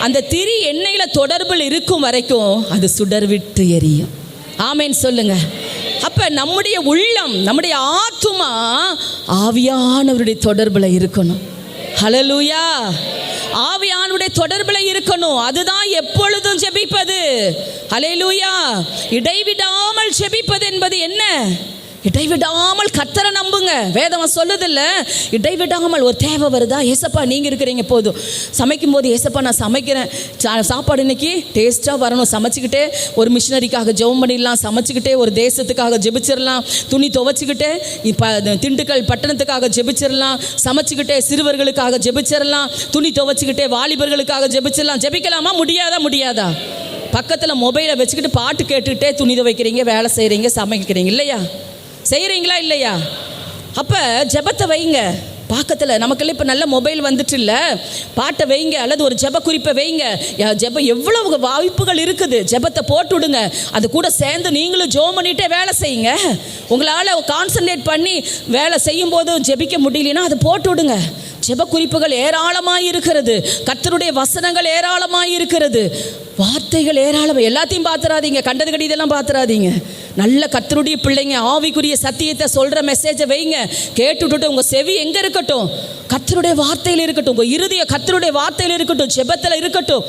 அந்த திரி எண்ணெயில் தொடர்பில் இருக்கும் வரைக்கும் அது சுடர் விட்டு எரியும். ஆமேன் சொல்லுங்க. அப்ப நம்முடைய உள்ளம், நம்முடைய ஆத்துமா ஆவியானவருடைய தொடர்பில் இருக்கணும். ஹல்லேலூயா. ஆவியானவருடைய தொடர்பில் இருக்கணும். அதுதான் எப்பொழுதும் ஜெபிப்பது. ஹல்லேலூயா. இடைவிடாமல் ஜெபிப்பது என்பது என்ன? இடைவிடாமல் கர்த்தரை நம்புங்க. வேதம் சொல்லுதில்ல, இடைவிடாமல். ஒரு தேவை வருதா, ஏசப்பா நீங்கள் இருக்கிறீங்க போதும். சமைக்கும் போது ஏசப்பா நான் சமைக்கிறேன், சாப்பாடு இன்னைக்கு டேஸ்ட்டாக வரணும். சமைச்சிக்கிட்டே ஒரு மிஷினரிக்காக ஜெபம் பண்ணிடலாம், சமைச்சிக்கிட்டே ஒரு தேசத்துக்காக ஜெபிச்சிடலாம், துணி துவைச்சிக்கிட்டே இப்போ திண்டுக்கல் பட்டணத்துக்காக ஜெபிச்சிடலாம், சமைச்சிக்கிட்டே சிறுவர்களுக்காக ஜெபிச்சிடலாம், துணி துவைச்சிக்கிட்டே வாலிபர்களுக்காக ஜெபிச்சிடலாம். ஜெபிக்கலாமா? முடியாதா? பக்கத்தில் மொபைலை வச்சுக்கிட்டு பாட்டு கேட்டுக்கிட்டே துணி துவைக்கிறீங்க, வேலை செய்கிறீங்க, சமைக்கிறீங்க இல்லையா? செய்கிறீங்களா இல்லையா? அப்போ ஜெபத்தை வைங்க பக்கத்தில். நமக்கெல்லாம் இப்போ நல்ல மொபைல் வந்துட்டு இல்லை, பாட்டை வைங்க அல்லது ஒரு ஜெப குறிப்பை வைங்க. ஜெபம் எவ்வளவு வாய்ப்புகள் இருக்குது. ஜெபத்தை போட்டு விடுங்க. அது கூட சேர்ந்து நீங்களும் ஜெபம் பண்ணிகிட்டே வேலை செய்யுங்க. உங்களால் கான்சன்ட்ரேட் பண்ணி வேலை செய்யும் போதும் ஜெபிக்க முடியலன்னா அதை போட்டு விடுங்க. ஜெப குறிப்புகள் ஏராளமாக இருக்கிறது, கர்த்தருடைய வசனங்கள் ஏராளமாக இருக்கிறது, வார்த்தைகள் ஏராளமாக. எல்லாத்தையும் பார்த்துறாதீங்க, கண்டது கடி இதெல்லாம் பார்த்துறாதீங்க. நல்ல கர்த்தருடைய பிள்ளைங்க ஆவிக்குரிய சத்தியத்தை சொல்கிற மெசேஜை வைங்க. கேட்டுவிட்டு உங்கள் செவி எங்கே இருக்கட்டும்? கர்த்தருடைய வார்த்தையில் இருக்கட்டும். உங்கள் இருதயம் கர்த்தருடைய வார்த்தையில் இருக்கட்டும், ஜெபத்தில் இருக்கட்டும்.